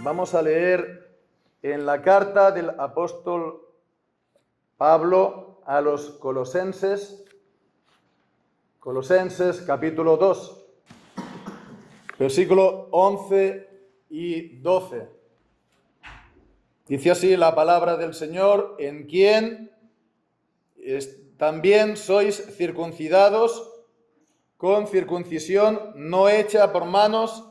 Vamos a leer en la carta del apóstol Pablo a los Colosenses, capítulo 2, versículo 11 y 12. Dice así la palabra del Señor: en quien también sois circuncidados con circuncisión no hecha por manos,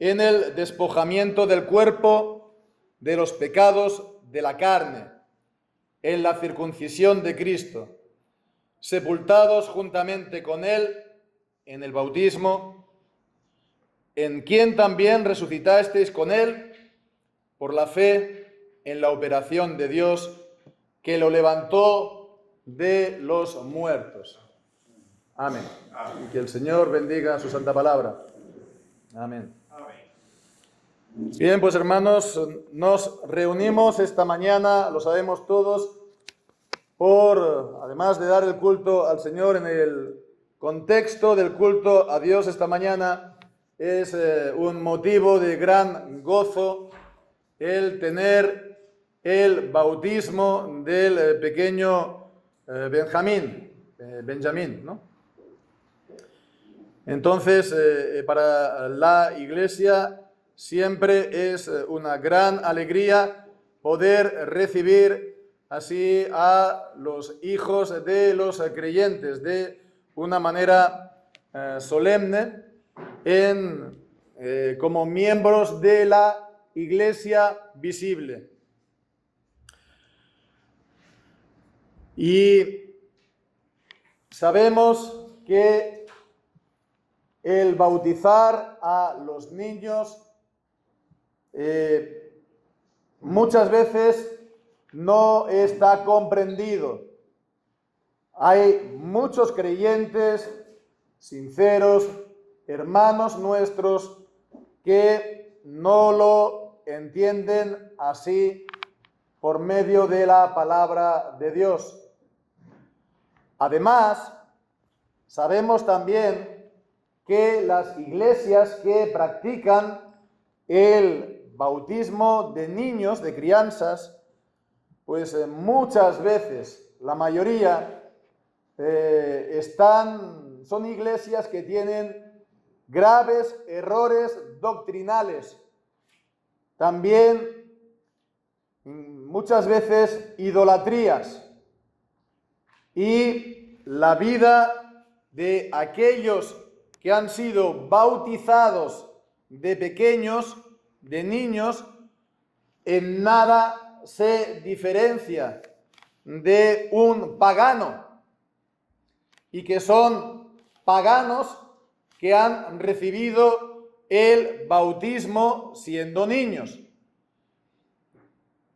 en el despojamiento del cuerpo de los pecados de la carne, en la circuncisión de Cristo, sepultados juntamente con Él en el bautismo, en quien también resucitasteis con Él por la fe en la operación de Dios que lo levantó de los muertos. Amén. Y que el Señor bendiga su santa palabra. Amén. Bien, pues hermanos, nos reunimos esta mañana, lo sabemos todos, además de dar el culto al Señor en el contexto del culto a Dios esta mañana, es un motivo de gran gozo el tener el bautismo del pequeño Benjamín, ¿no? Entonces, para la Iglesia siempre es una gran alegría poder recibir así a los hijos de los creyentes de una manera solemne como miembros de la Iglesia visible. Y sabemos que el bautizar a los niños muchas veces no está comprendido. Hay muchos creyentes sinceros, hermanos nuestros, que no lo entienden así por medio de la palabra de Dios. Además, sabemos también que las iglesias que practican el bautismo de niños, de crianzas, pues muchas veces, la mayoría, son iglesias que tienen graves errores doctrinales. También muchas veces idolatrías. Y la vida de aquellos que han sido bautizados de pequeños, de niños, en nada se diferencia de un pagano, y que son paganos que han recibido el bautismo siendo niños.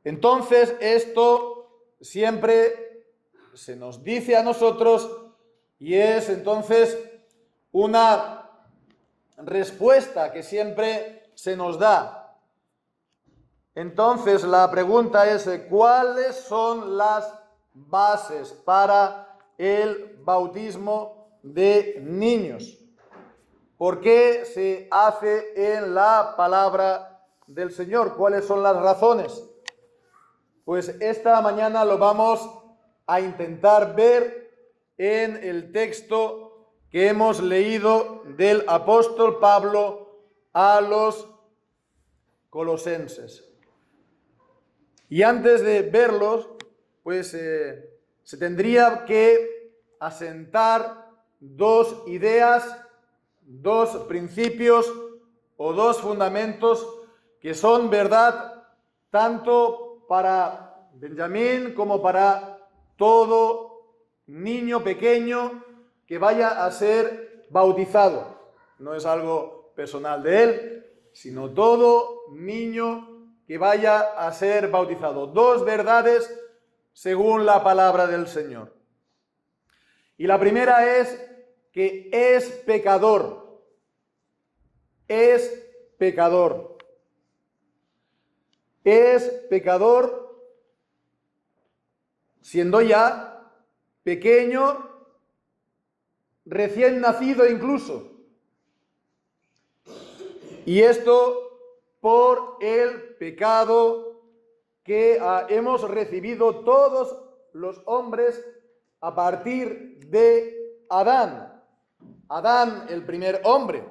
Entonces, esto siempre se nos dice a nosotros, y es entonces una respuesta que siempre se nos da. Entonces, la pregunta es: ¿cuáles son las bases para el bautismo de niños? ¿Por qué se hace en la palabra del Señor? ¿Cuáles son las razones? Pues esta mañana lo vamos a intentar ver en el texto que hemos leído del apóstol Pablo a los Colosenses. Y antes de verlos, pues se tendría que asentar dos ideas, dos principios o dos fundamentos que son verdad tanto para Benjamín como para todo niño pequeño que vaya a ser bautizado. No es algo personal de él, sino todo niño que vaya a ser bautizado. Dos verdades según la palabra del Señor. Y la primera es que es pecador. Es pecador. Es pecador siendo ya pequeño, recién nacido incluso. Y esto por el pecado que hemos recibido todos los hombres a partir de Adán. Adán, el primer hombre.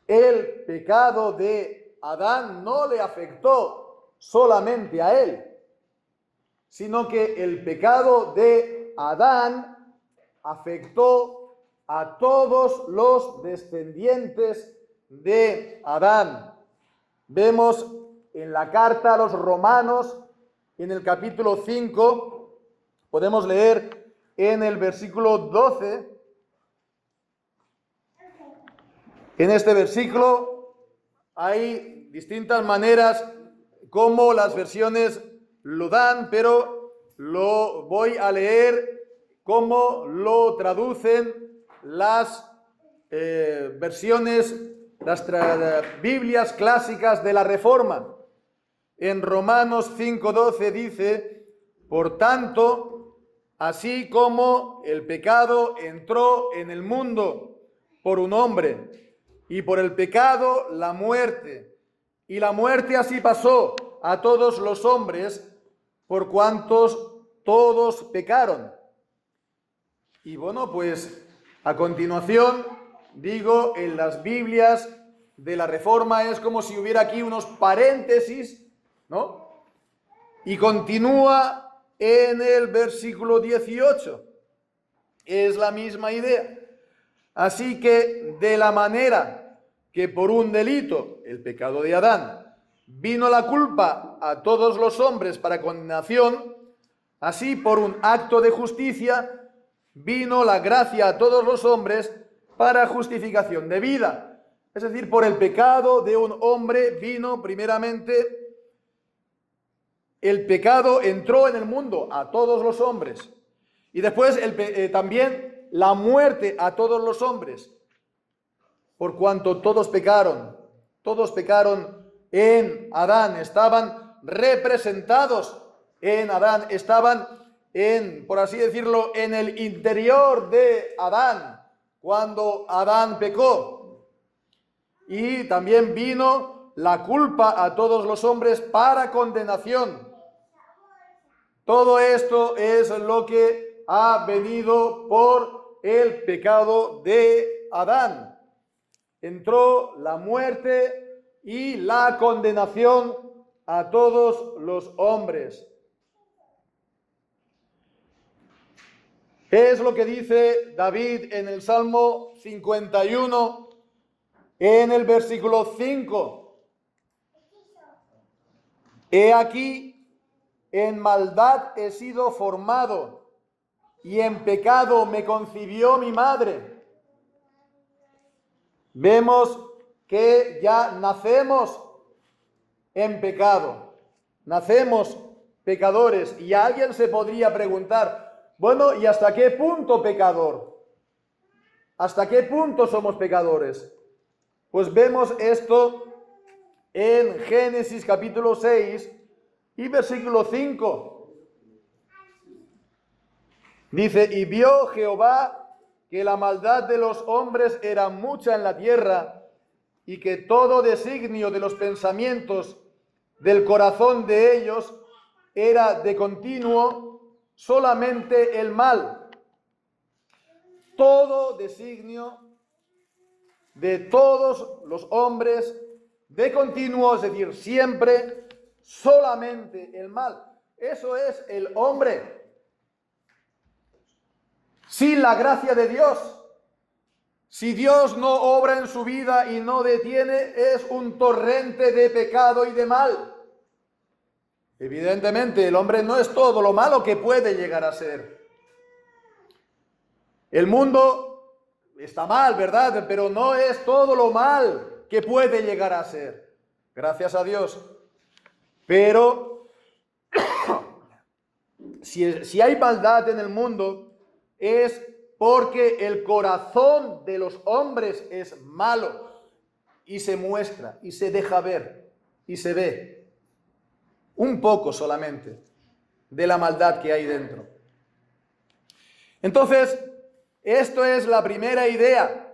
El pecado de Adán no le afectó solamente a él, sino que el pecado de Adán afectó a todos los descendientes de Adán. Vemos en la carta a los Romanos, en el capítulo 5, podemos leer en el versículo 12. En este versículo hay distintas maneras como las versiones lo dan, pero lo voy a leer como lo traducen las versiones, las Biblias clásicas de la Reforma. En Romanos 5:12 dice: por tanto, así como el pecado entró en el mundo por un hombre, y por el pecado la muerte, y la muerte así pasó a todos los hombres, por cuantos todos pecaron. Y bueno, pues a continuación, digo, en las Biblias de la Reforma es como si hubiera aquí unos paréntesis, ¿no? Y continúa en el versículo 18. Es la misma idea. Así que de la manera que por un delito, el pecado de Adán, vino la culpa a todos los hombres para condenación, así por un acto de justicia vino la gracia a todos los hombres para justificación de vida. Es decir, por el pecado de un hombre vino primeramente, el pecado entró en el mundo a todos los hombres, y después también la muerte a todos los hombres, por cuanto todos pecaron en Adán, estaban representados en Adán, estaban por así decirlo, en el interior de Adán, cuando Adán pecó. Y también vino la culpa a todos los hombres para condenación. Todo esto es lo que ha venido por el pecado de Adán. Entró la muerte y la condenación a todos los hombres. Es lo que dice David en el Salmo 51, en el versículo 5. He aquí, en maldad he sido formado, y en pecado me concibió mi madre. Vemos que ya nacemos en pecado, nacemos pecadores, y alguien se podría preguntar, bueno, ¿y hasta qué punto pecador? ¿Hasta qué punto somos pecadores? Pues vemos esto en Génesis capítulo 6 y versículo 5. Dice: y vio Jehová que la maldad de los hombres era mucha en la tierra, y que todo designio de los pensamientos del corazón de ellos era de continuo solamente el mal. Todo designio de todos los hombres de continuo, es decir, siempre, solamente el mal. Eso es el hombre. Sin la gracia de Dios, si Dios no obra en su vida y no detiene, es un torrente de pecado y de mal. Evidentemente, el hombre no es todo lo malo que puede llegar a ser. El mundo está mal, ¿verdad? Pero no es todo lo mal que puede llegar a ser. Gracias a Dios. Pero si hay maldad en el mundo, es porque el corazón de los hombres es malo, y se muestra, y se deja ver, y se ve un poco solamente de la maldad que hay dentro. Entonces, esto es la primera idea.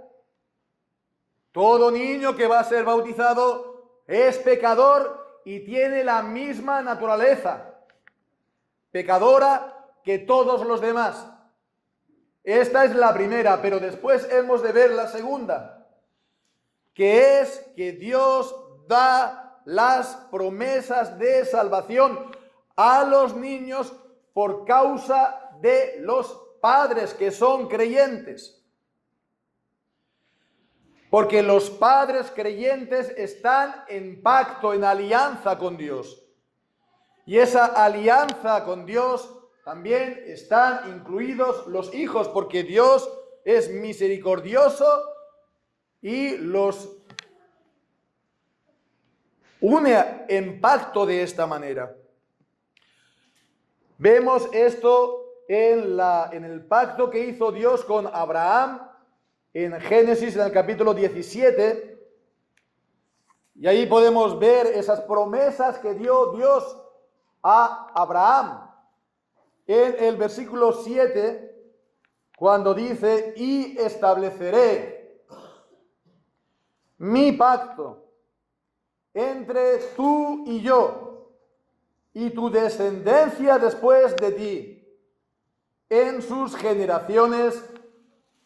Todo niño que va a ser bautizado es pecador y tiene la misma naturaleza pecadora que todos los demás. Esta es la primera, pero después hemos de ver la segunda, que es que Dios da las promesas de salvación a los niños por causa de los padres que son creyentes. Porque los padres creyentes están en pacto, en alianza con Dios. Y esa alianza con Dios también están incluidos los hijos, porque Dios es misericordioso y los une en pacto de esta manera. Vemos esto en el pacto que hizo Dios con Abraham en Génesis, en el capítulo 17. Y ahí podemos ver esas promesas que dio Dios a Abraham. En el versículo 7, cuando dice, y estableceré mi pacto entre tú y yo, y tu descendencia después de ti, en sus generaciones,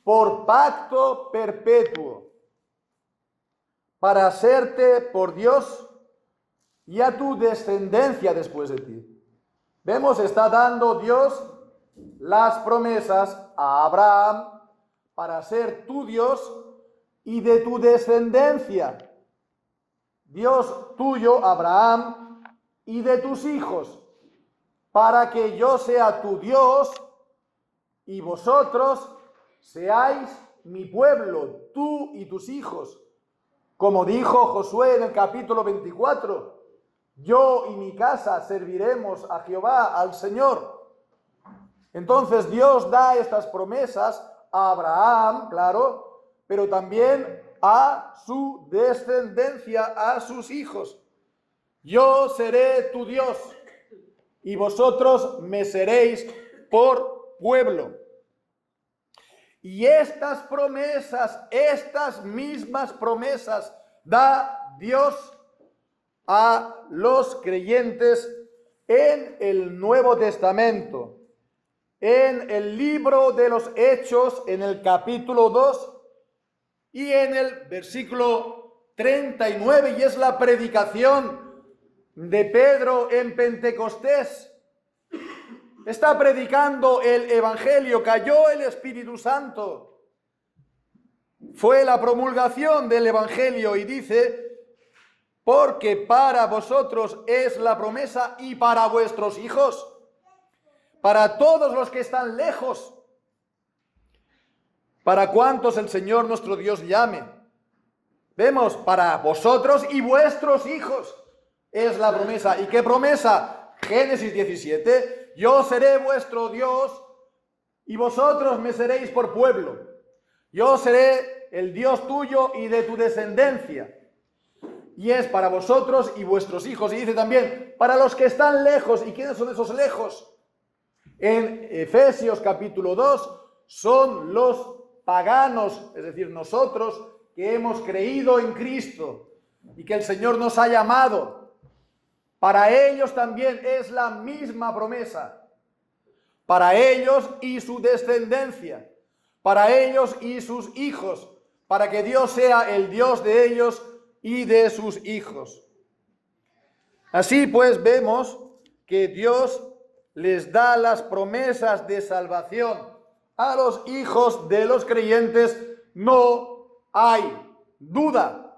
por pacto perpetuo, para hacerte por Dios y a tu descendencia después de ti. Vemos, está dando Dios las promesas a Abraham para ser tu Dios y de tu descendencia. Dios tuyo, Abraham, y de tus hijos, para que yo sea tu Dios y vosotros seáis mi pueblo, tú y tus hijos. Como dijo Josué en el capítulo 24, yo y mi casa serviremos a Jehová, al Señor. Entonces Dios da estas promesas a Abraham, claro, pero también a su descendencia, a sus hijos. Yo seré tu Dios y vosotros me seréis por pueblo. Y estas promesas, estas mismas promesas, da Dios a los creyentes en el Nuevo Testamento. En el libro de los Hechos, en el capítulo 2 y en el versículo 39, y es la predicación de Pedro en Pentecostés. Está predicando el Evangelio, cayó el Espíritu Santo. Fue la promulgación del Evangelio y dice, porque para vosotros es la promesa y para vuestros hijos, para todos los que están lejos, para cuantos el Señor nuestro Dios llame. Vemos, para vosotros y vuestros hijos es la promesa. ¿Y qué promesa? Génesis 17, yo seré vuestro Dios y vosotros me seréis por pueblo. Yo seré el Dios tuyo y de tu descendencia. Y es para vosotros y vuestros hijos. Y dice también, para los que están lejos. ¿Y quiénes son esos lejos? En Efesios capítulo 2 son los paganos, es decir, nosotros que hemos creído en Cristo y que el Señor nos ha llamado. Para ellos también es la misma promesa. Para ellos y su descendencia. Para ellos y sus hijos. Para que Dios sea el Dios de ellos y de sus hijos. Así pues vemos que Dios les da las promesas de salvación a los hijos de los creyentes. No hay duda.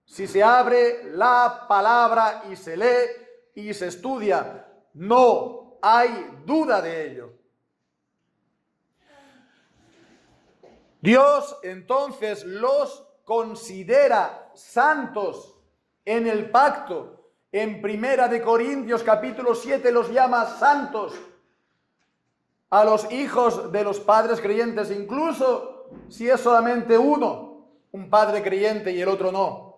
Si se abre la palabra y se lee y se estudia, no hay duda de ello. Dios entonces los considera santos en el pacto. En Primera de Corintios capítulo 7 los llama santos a los hijos de los padres creyentes, incluso si es solamente uno, un padre creyente y el otro no.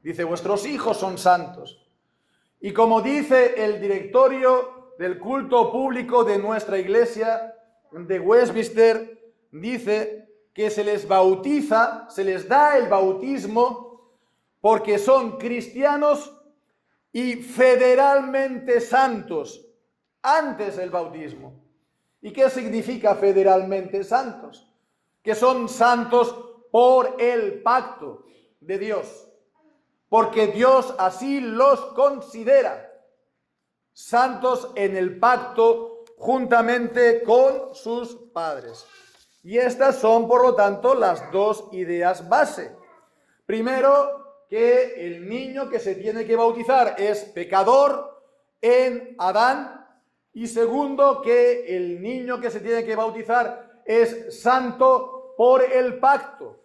Dice, vuestros hijos son santos. Y como dice el directorio del culto público de nuestra iglesia de Westminster, dice que se les bautiza, se les da el bautismo porque son cristianos y federalmente santos antes del bautismo. ¿Y qué significa federalmente santos? Que son santos por el pacto de Dios, porque Dios así los considera santos en el pacto juntamente con sus padres. Y estas son, por lo tanto, las dos ideas base. Primero, que el niño que se tiene que bautizar es pecador en Adán. Y segundo, que el niño que se tiene que bautizar es santo por el pacto.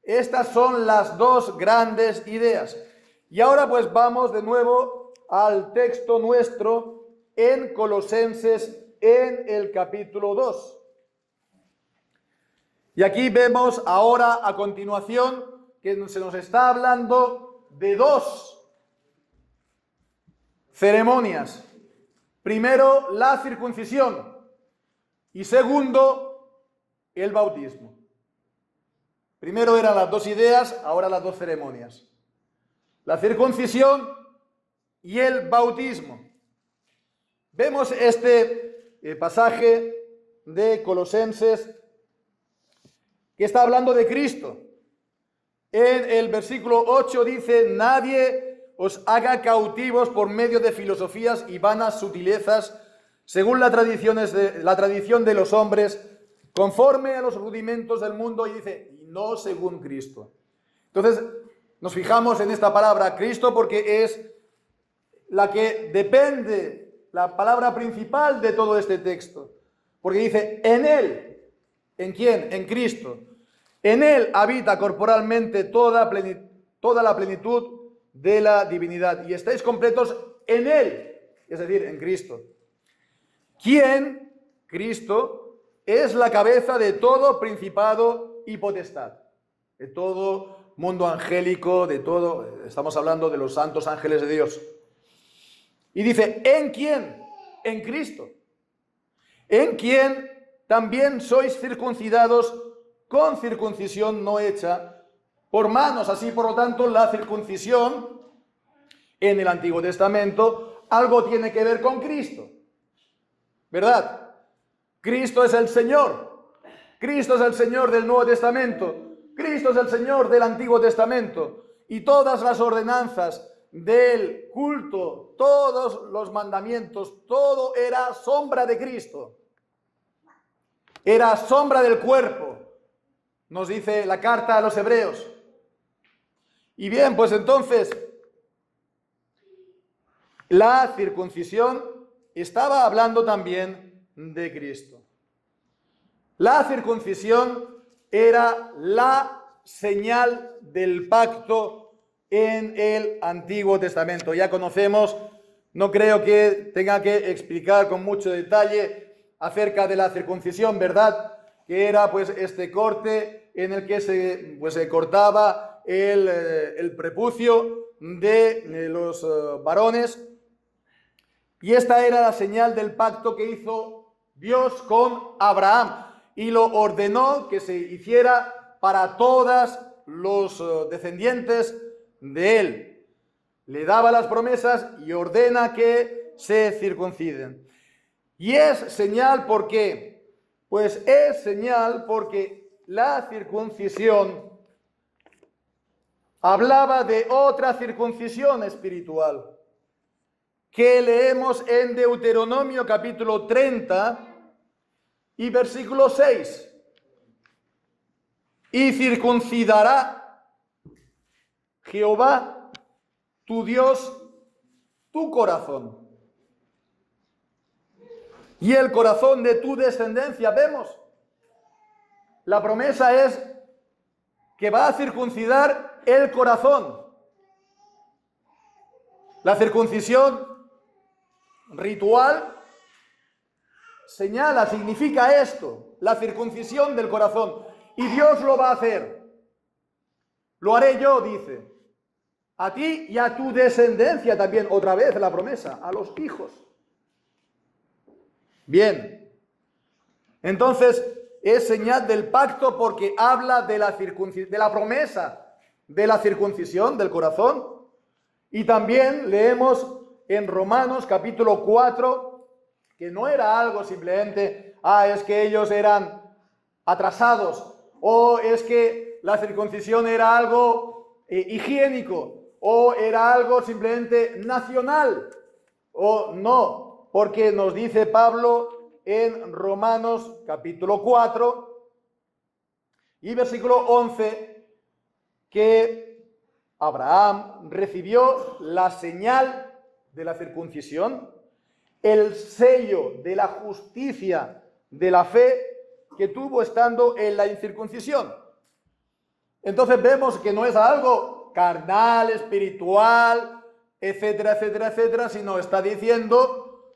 Estas son las dos grandes ideas. Y ahora pues vamos de nuevo al texto nuestro en Colosenses en el capítulo 2. Y aquí vemos ahora a continuación que se nos está hablando de dos ceremonias. Primero, la circuncisión y segundo, el bautismo. Primero eran las dos ideas, ahora las dos ceremonias. La circuncisión y el bautismo. Vemos este pasaje de Colosenses que está hablando de Cristo. En el versículo 8 dice: nadie os haga cautivos por medio de filosofías y vanas sutilezas, según la tradición de los hombres, conforme a los rudimentos del mundo, y dice, y no según Cristo. Entonces, nos fijamos en esta palabra Cristo porque es la que depende, la palabra principal de todo este texto. Porque dice, en Él. ¿En quién? En Cristo. En Él habita corporalmente toda la plenitud de la divinidad. Y estáis completos en Él, es decir, en Cristo. ¿Quién? Cristo es la cabeza de todo principado y potestad. De todo mundo angélico, de todo, estamos hablando de los santos ángeles de Dios. Y dice, ¿en quién? En Cristo. En quien también sois circuncidados con circuncisión no hecha por manos. Así, por lo tanto, la circuncisión en el Antiguo Testamento algo tiene que ver con Cristo, ¿verdad? Cristo es el Señor. Cristo es el Señor del Nuevo Testamento. Cristo es el Señor del Antiguo Testamento. Y todas las ordenanzas del culto, todos los mandamientos, todo era sombra de Cristo. Era sombra del cuerpo, nos dice la carta a los Hebreos. Y bien, pues entonces, la circuncisión estaba hablando también de Cristo. La circuncisión era la señal del pacto en el Antiguo Testamento. Ya conocemos, no creo que tenga que explicar con mucho detalle acerca de la circuncisión, ¿verdad? Que era pues este corte en el que se cortaba el prepucio de los varones. Y esta era la señal del pacto que hizo Dios con Abraham. Y lo ordenó que se hiciera para todos los descendientes de él. Le daba las promesas y ordena que se circunciden. Y es señal, ¿por qué? Pues es señal porque la circuncisión hablaba de otra circuncisión espiritual que leemos en Deuteronomio capítulo 30 y versículo 6. Y circuncidará Jehová, tu Dios, tu corazón y el corazón de tu descendencia. Vemos, la promesa es que va a circuncidar el corazón. La circuncisión ritual señala, significa esto, la circuncisión del corazón. Y Dios lo va a hacer. Lo haré yo, dice, a ti y a tu descendencia también, otra vez la promesa, a los hijos. Bien, entonces es señal del pacto porque habla de la promesa de la circuncisión del corazón. Y también leemos en Romanos capítulo 4 que no era algo simplemente, es que ellos eran atrasados, o es que la circuncisión era algo higiénico, o era algo simplemente nacional, o no, porque nos dice Pablo en Romanos capítulo 4 y versículo 11 que Abraham recibió la señal de la circuncisión, el sello de la justicia de la fe que tuvo estando en la incircuncisión. Entonces vemos que no es algo carnal, espiritual, etcétera, etcétera, etcétera, sino está diciendo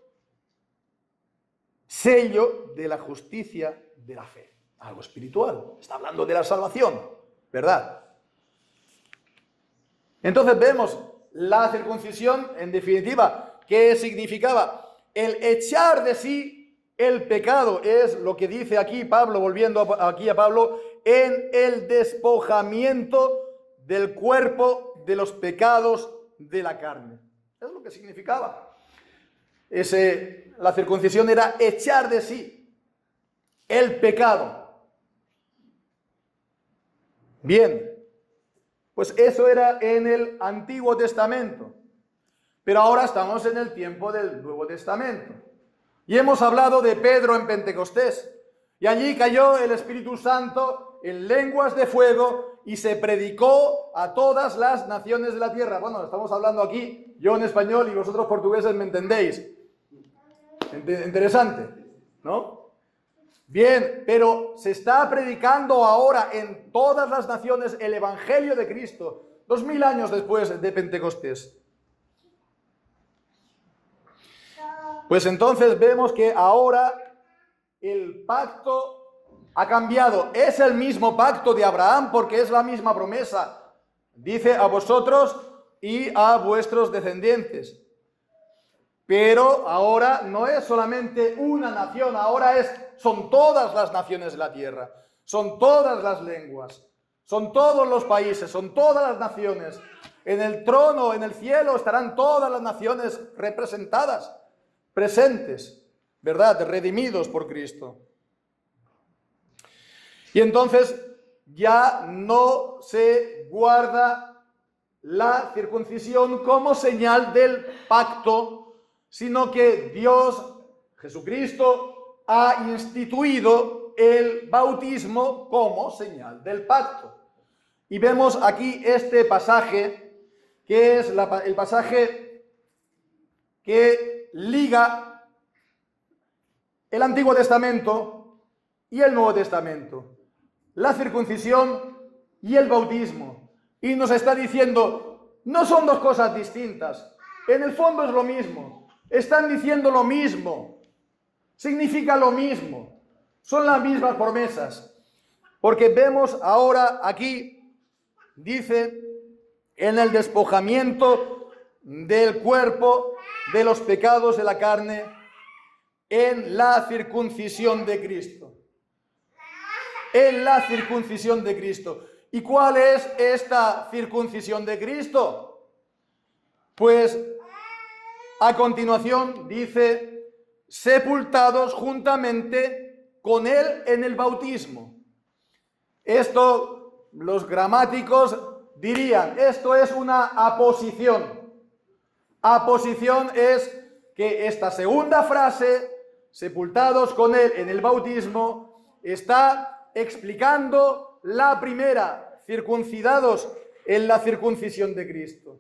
sello de la justicia de la fe. Algo espiritual. Está hablando de la salvación, ¿verdad? Entonces vemos la circuncisión, en definitiva, ¿qué significaba? El echar de sí el pecado, es lo que dice aquí Pablo, volviendo aquí a Pablo, en el despojamiento del cuerpo de los pecados de la carne. Es lo que significaba. La circuncisión era echar de sí el pecado. Bien, pues eso era en el Antiguo Testamento. Pero ahora estamos en el tiempo del Nuevo Testamento. Y hemos hablado de Pedro en Pentecostés. Y allí cayó el Espíritu Santo en lenguas de fuego y se predicó a todas las naciones de la tierra. Bueno, estamos hablando aquí, yo en español y vosotros portugueses me entendéis. Interesante, ¿no? Bien, pero se está predicando ahora en todas las naciones el Evangelio de Cristo, 2000 años después de Pentecostés. Pues entonces vemos que ahora el pacto ha cambiado. Es el mismo pacto de Abraham porque es la misma promesa. Dice a vosotros y a vuestros descendientes. Pero ahora no es solamente una nación, ahora son todas las naciones de la tierra, son todas las lenguas, son todos los países, son todas las naciones. En el trono, en el cielo, estarán todas las naciones representadas, presentes, ¿verdad? Redimidos por Cristo. Y entonces ya no se guarda la circuncisión como señal del pacto, sino que Dios, Jesucristo, ha instituido el bautismo como señal del pacto. Y vemos aquí este pasaje, que es el pasaje que liga el Antiguo Testamento y el Nuevo Testamento, la circuncisión y el bautismo. Y nos está diciendo, no son dos cosas distintas, en el fondo es lo mismo. Están diciendo lo mismo, significa lo mismo, son las mismas promesas. Porque vemos ahora aquí, dice, en el despojamiento del cuerpo de los pecados de la carne, en la circuncisión de Cristo. En la circuncisión de Cristo. ¿Y cuál es esta circuncisión de Cristo? Pues a continuación dice, sepultados juntamente con Él en el bautismo. Esto, los gramáticos dirían, esto es una aposición. Aposición es que esta segunda frase, sepultados con Él en el bautismo, está explicando la primera, circuncidados en la circuncisión de Cristo.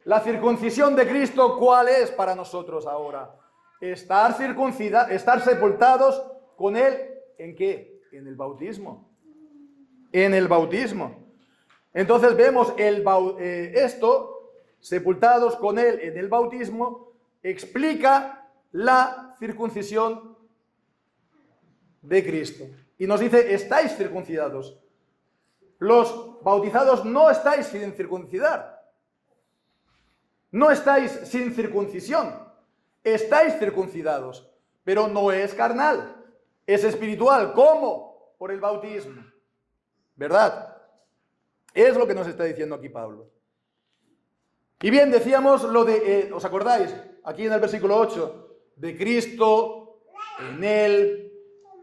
La circuncisión de Cristo, ¿cuál es para nosotros ahora? Estar sepultados con Él, ¿en qué? En el bautismo. En el bautismo. Entonces vemos esto, sepultados con Él en el bautismo, explica la circuncisión de Cristo. Y nos dice, estáis circuncidados. Los bautizados no estáis sin circuncidar. No estáis sin circuncisión, estáis circuncidados, pero no es carnal, es espiritual. ¿Cómo? Por el bautismo, ¿verdad? Es lo que nos está diciendo aquí Pablo. Y bien, decíamos lo de, ¿os acordáis? Aquí en el versículo 8, de Cristo, en Él,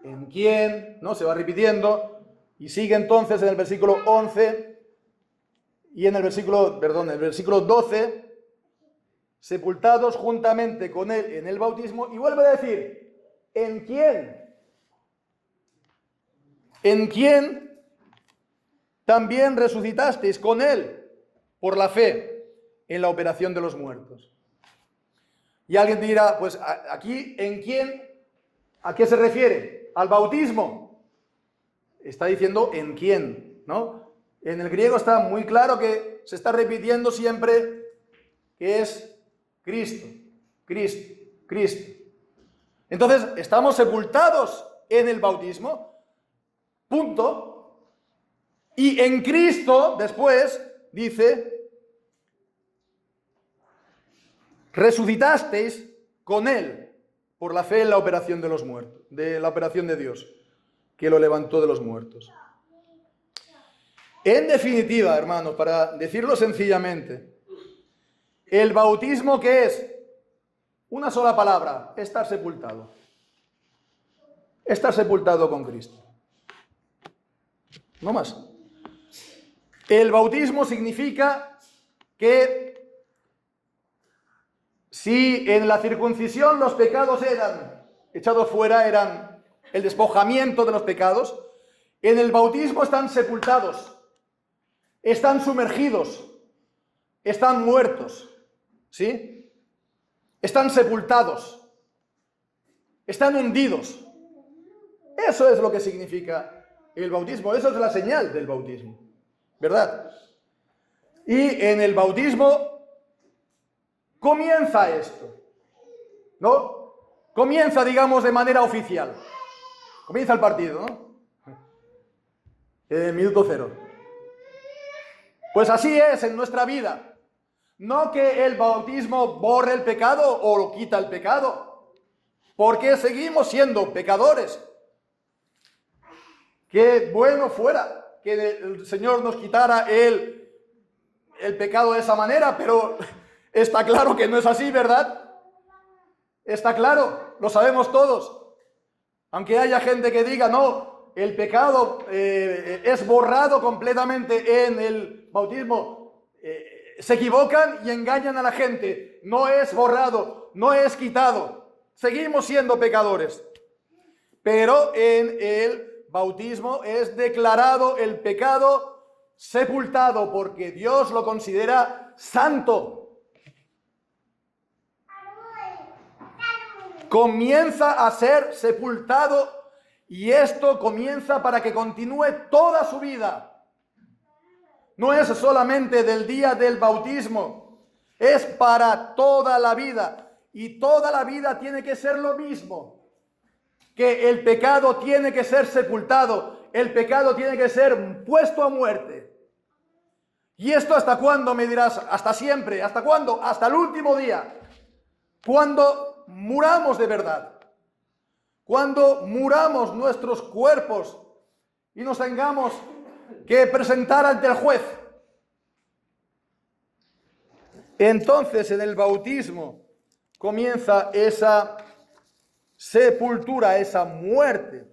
en quién, ¿no? Se va repitiendo. Y sigue entonces en el versículo 11 y en el versículo 12, sepultados juntamente con Él en el bautismo. Y vuelve a decir, ¿en quién? ¿En quién también resucitasteis con Él por la fe en la operación de los muertos? Y alguien dirá, pues aquí, ¿en quién? ¿A qué se refiere? ¿Al bautismo? Está diciendo ¿en quién? ¿No? En el griego está muy claro que se está repitiendo siempre que es Cristo, Cristo, Cristo. Entonces, estamos sepultados en el bautismo, punto. Y en Cristo, después, dice, resucitasteis con Él por la fe en la operación de los muertos, de la operación de Dios, que lo levantó de los muertos. En definitiva, hermanos, para decirlo sencillamente, el bautismo, ¿qué es? Una sola palabra, estar sepultado. Estar sepultado con Cristo. No más. El bautismo significa que si en la circuncisión los pecados eran echados fuera, eran el despojamiento de los pecados, en el bautismo están sepultados, están sumergidos, están muertos, ¿sí? Están sepultados, están hundidos. Eso es lo que significa el bautismo, eso es la señal del bautismo, ¿verdad? Y en el bautismo comienza esto, ¿no? Comienza, digamos, de manera oficial. Comienza el partido, ¿no? Minuto cero. Pues así es en nuestra vida. No que el bautismo borre el pecado o lo quita el pecado, porque seguimos siendo pecadores. Qué bueno fuera que el Señor nos quitara el pecado de esa manera, pero está claro que no es así, ¿verdad? Está claro, lo sabemos todos. Aunque haya gente que diga, no, el pecado es borrado completamente en el bautismo, se equivocan y engañan a la gente. No es borrado, no es quitado. Seguimos siendo pecadores. Pero en el bautismo es declarado el pecado sepultado porque Dios lo considera santo. Comienza a ser sepultado y esto comienza para que continúe toda su vida. No es solamente del día del bautismo, es para toda la vida. Y toda la vida tiene que ser lo mismo, que el pecado tiene que ser sepultado, el pecado tiene que ser puesto a muerte. ¿Y esto hasta cuándo? Me dirás, hasta siempre. ¿Hasta cuándo? Hasta el último día. Cuando muramos de verdad. Cuando muramos nuestros cuerpos y nos tengamos que presentar ante el juez. Entonces, en el bautismo comienza esa sepultura, esa muerte.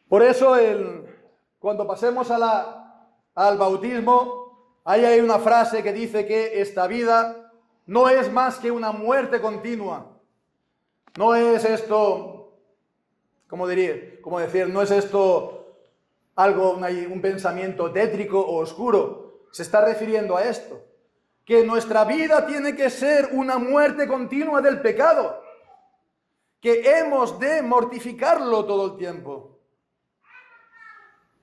Por eso, cuando pasemos al bautismo, ahí hay una frase que dice que esta vida no es más que una muerte continua. No es esto, ¿cómo decir? No es esto algo, un pensamiento tétrico o oscuro. Se está refiriendo a esto. Que nuestra vida tiene que ser una muerte continua del pecado. Que hemos de mortificarlo todo el tiempo.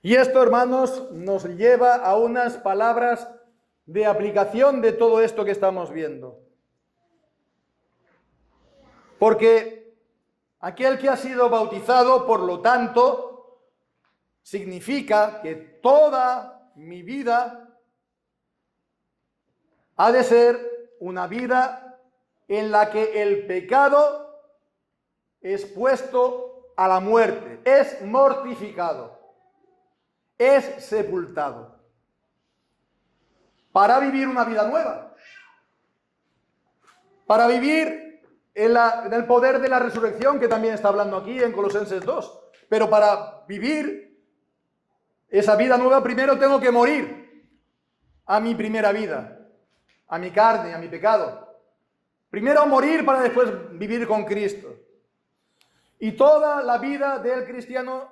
Y esto, hermanos, nos lleva a unas palabras de aplicación de todo esto que estamos viendo. Porque aquel que ha sido bautizado, por lo tanto, significa que toda mi vida ha de ser una vida en la que el pecado es puesto a la muerte, es mortificado. es sepultado para vivir una vida nueva, para vivir en el poder de la resurrección, que también está hablando aquí en Colosenses 2. Pero para vivir esa vida nueva, primero tengo que morir a mi primera vida, a mi carne, a mi pecado. Primero morir para después vivir con Cristo. Y toda la vida del cristiano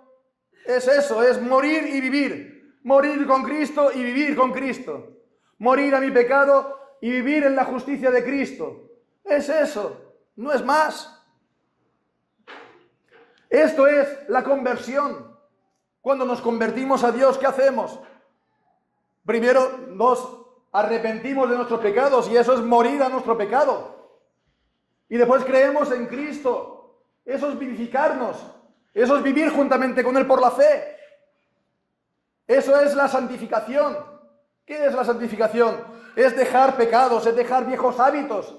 es eso, es morir y vivir. Morir con Cristo y vivir con Cristo. Morir a mi pecado y vivir en la justicia de Cristo. Es eso, no es más. Esto es la conversión. Cuando nos convertimos a Dios, ¿qué hacemos? Primero nos arrepentimos de nuestros pecados y eso es morir a nuestro pecado. Y después creemos en Cristo. Eso es vivificarnos. Eso es vivir juntamente con Él por la fe. Eso es la santificación. ¿Qué es la santificación? Es dejar pecados, es dejar viejos hábitos,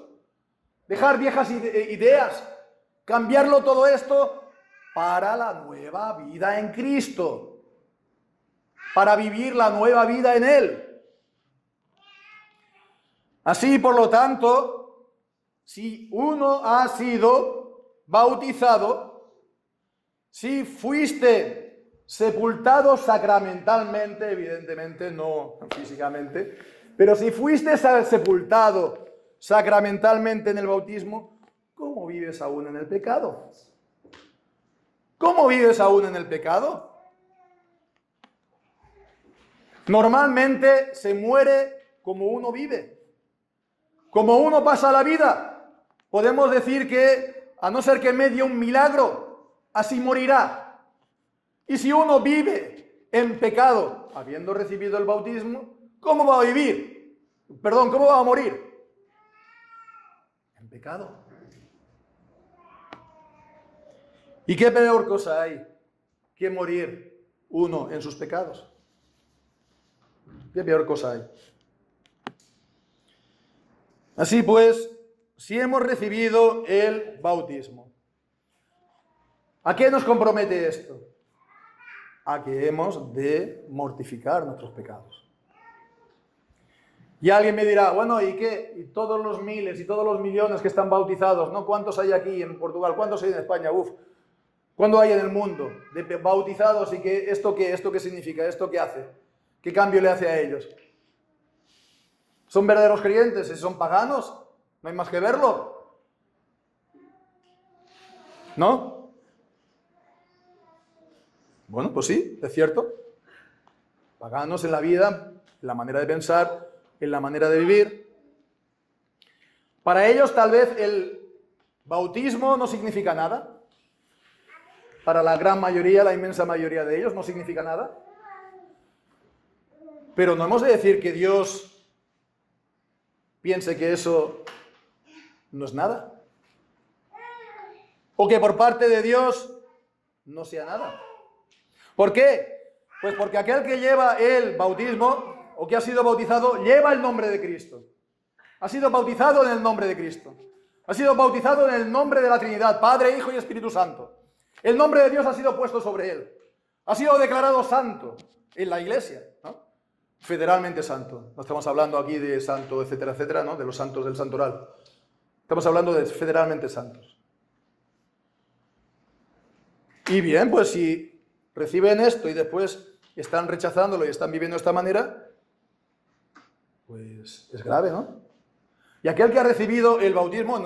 dejar viejas ideas, cambiarlo todo esto para la nueva vida en Cristo, para vivir la nueva vida en Él. Así, por lo tanto, si uno ha sido bautizado, si fuiste sepultado sacramentalmente, evidentemente no físicamente, pero si fuiste sepultado sacramentalmente en el bautismo, ¿cómo vives aún en el pecado? ¿Cómo vives aún en el pecado? Normalmente se muere como uno vive, como uno pasa la vida. Podemos decir que, a no ser que me dé un milagro, así morirá. Y si uno vive en pecado, habiendo recibido el bautismo, ¿cómo va a vivir? Perdón, ¿cómo va a morir? En pecado. ¿Y qué peor cosa hay que morir uno en sus pecados? ¿Qué peor cosa hay? Así pues, si hemos recibido el bautismo, ¿a qué nos compromete esto? A que hemos de mortificar nuestros pecados. Y alguien me dirá, bueno, ¿y qué? Y todos los miles y todos los millones que están bautizados, ¿no? ¿Cuántos hay aquí en Portugal? ¿Cuántos hay en España? ¿Cuántos hay en el mundo de bautizados y que esto qué significa? ¿Esto qué hace? ¿Qué cambio le hace a ellos? ¿Son verdaderos creyentes? ¿Son paganos? ¿No hay más que verlo? ¿No? Bueno, pues sí, es cierto. Paganos en la vida, en la manera de pensar, en la manera de vivir. Para ellos tal vez el bautismo no significa nada. Para la gran mayoría, la inmensa mayoría de ellos no significa nada. Pero no hemos de decir que Dios piense que eso no es nada. O que por parte de Dios no sea nada. ¿Por qué? Pues porque aquel que lleva el bautismo o que ha sido bautizado lleva el nombre de Cristo. Ha sido bautizado en el nombre de Cristo. Ha sido bautizado en el nombre de la Trinidad, Padre, Hijo y Espíritu Santo. El nombre de Dios ha sido puesto sobre él. Ha sido declarado santo en la Iglesia, ¿no? Federalmente santo. No estamos hablando aquí de santo, etcétera, etcétera, ¿no? De los santos del santoral. Estamos hablando de federalmente santos. Y bien, pues si reciben esto y después están rechazándolo y están viviendo de esta manera, pues es grave, ¿no? Y aquel que ha recibido el bautismo en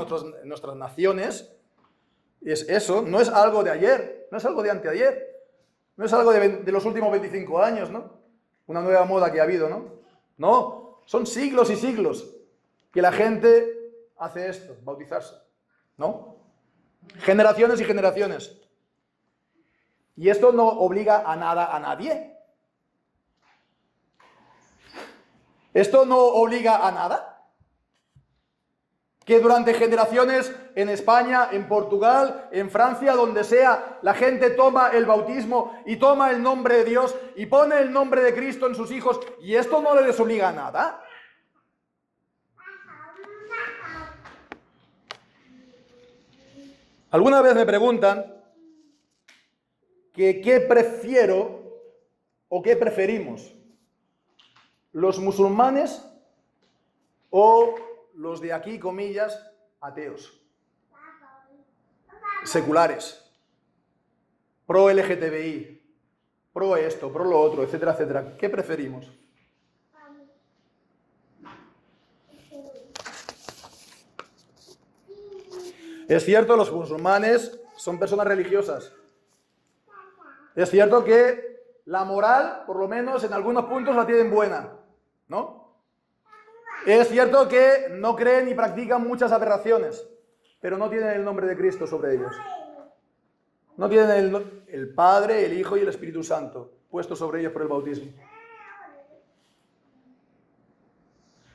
nuestras naciones, es eso, no es algo de ayer, no es algo de anteayer, no es algo de los últimos 25 años, ¿no? Una nueva moda que ha habido, ¿no? No, son siglos y siglos que la gente hace esto, bautizarse, ¿no? Generaciones y generaciones. Y esto no obliga a nada a nadie. Esto no obliga a nada. Que durante generaciones en España, en Portugal, en Francia, donde sea, la gente toma el bautismo y toma el nombre de Dios y pone el nombre de Cristo en sus hijos, y esto no les obliga a nada. Alguna vez me preguntan que qué prefiero o qué preferimos? ¿Los musulmanes o los de aquí, comillas, ateos, seculares, pro LGTBI, pro esto, pro lo otro, etcétera, etcétera? ¿Qué preferimos? Es cierto, los musulmanes son personas religiosas. Es cierto que la moral, por lo menos en algunos puntos, la tienen buena, ¿no? Es cierto que no creen ni practican muchas aberraciones, pero no tienen el nombre de Cristo sobre ellos. No tienen el Padre, el Hijo y el Espíritu Santo puesto sobre ellos por el bautismo.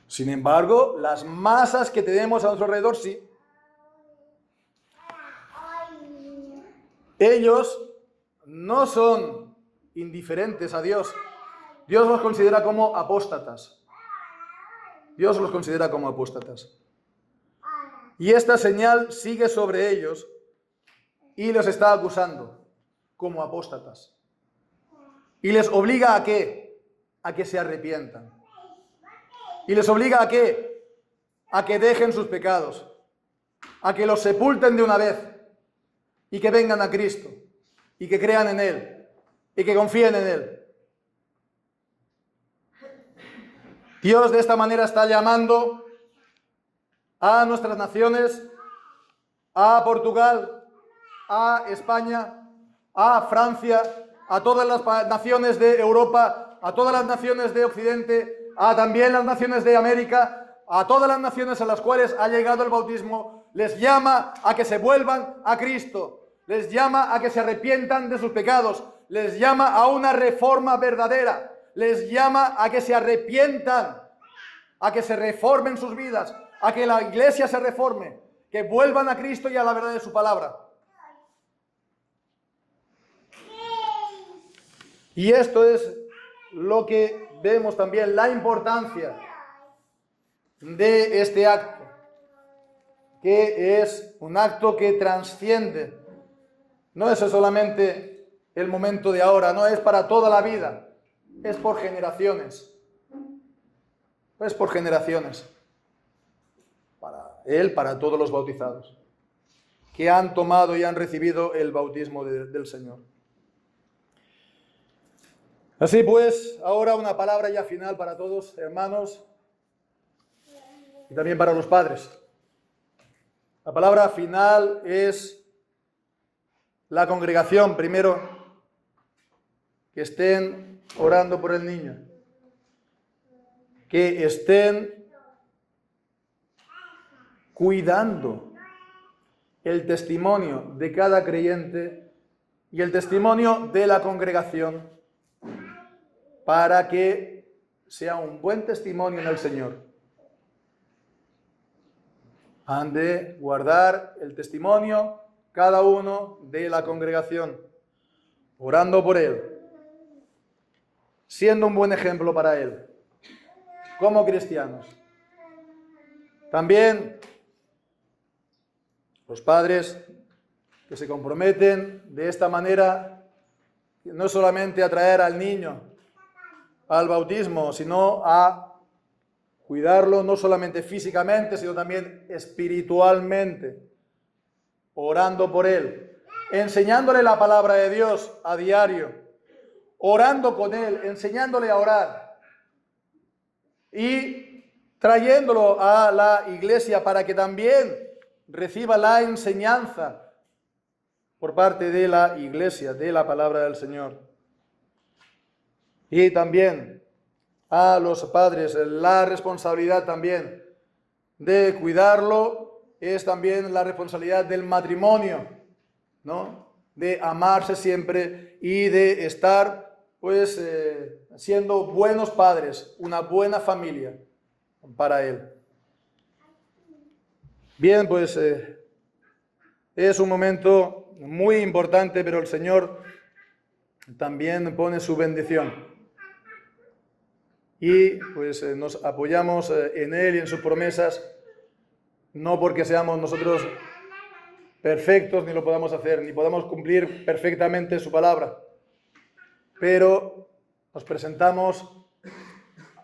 Sin embargo, las masas que tenemos a nuestro alrededor sí. Ellos no son indiferentes a Dios. Dios los considera como apóstatas. Dios los considera como apóstatas. Y esta señal sigue sobre ellos y los está acusando como apóstatas. Y les obliga ¿a qué? A que se arrepientan. Y les obliga ¿a qué? A que dejen sus pecados, a que los sepulten de una vez y que vengan a Cristo y que crean en Él y que confíen en Él. Dios de esta manera está llamando a nuestras naciones, a Portugal, a España, a Francia, a todas las naciones de Europa, a todas las naciones de Occidente, a también las naciones de América, a todas las naciones a las cuales ha llegado el bautismo. Les llama a que se vuelvan a Cristo, les llama a que se arrepientan de sus pecados, les llama a una reforma verdadera, les llama a que se arrepientan, a que se reformen sus vidas, a que la iglesia se reforme, que vuelvan a Cristo y a la verdad de su palabra. Y esto es lo que vemos también, la importancia de este acto, que es un acto que trasciende. No es solamente el momento de ahora, no es para toda la vida, es por generaciones. Es por generaciones. Para él, para todos los bautizados, que han tomado y han recibido el bautismo del Señor. Así pues, ahora una palabra ya final para todos, hermanos, y también para los padres. La palabra final es la congregación, primero, que estén orando por el niño, que estén cuidando el testimonio de cada creyente y el testimonio de la congregación para que sea un buen testimonio en el Señor. Han de guardar el testimonio cada uno de la congregación, orando por él, siendo un buen ejemplo para él, como cristianos. También los padres que se comprometen de esta manera, no solamente a traer al niño al bautismo, sino a cuidarlo no solamente físicamente, sino también espiritualmente, orando por él, enseñándole la palabra de Dios a diario, orando con él, enseñándole a orar y trayéndolo a la iglesia para que también reciba la enseñanza por parte de la iglesia, de la palabra del Señor. Y también a los padres, la responsabilidad también de cuidarlo es también la responsabilidad del matrimonio, ¿no? De amarse siempre y de estar, pues, siendo buenos padres, una buena familia para él. Bien, pues, es un momento muy importante, pero el Señor también pone su bendición. Y pues nos apoyamos en Él y en sus promesas, no porque seamos nosotros perfectos ni lo podamos hacer, ni podamos cumplir perfectamente su palabra, pero nos presentamos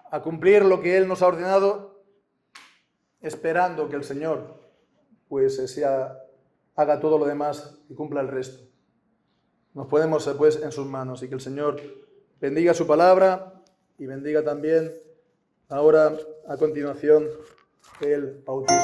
a cumplir lo que Él nos ha ordenado, esperando que el Señor pues haga todo lo demás y cumpla el resto. Nos ponemos pues en sus manos y que el Señor bendiga su palabra y bendiga también ahora a continuación el bautismo.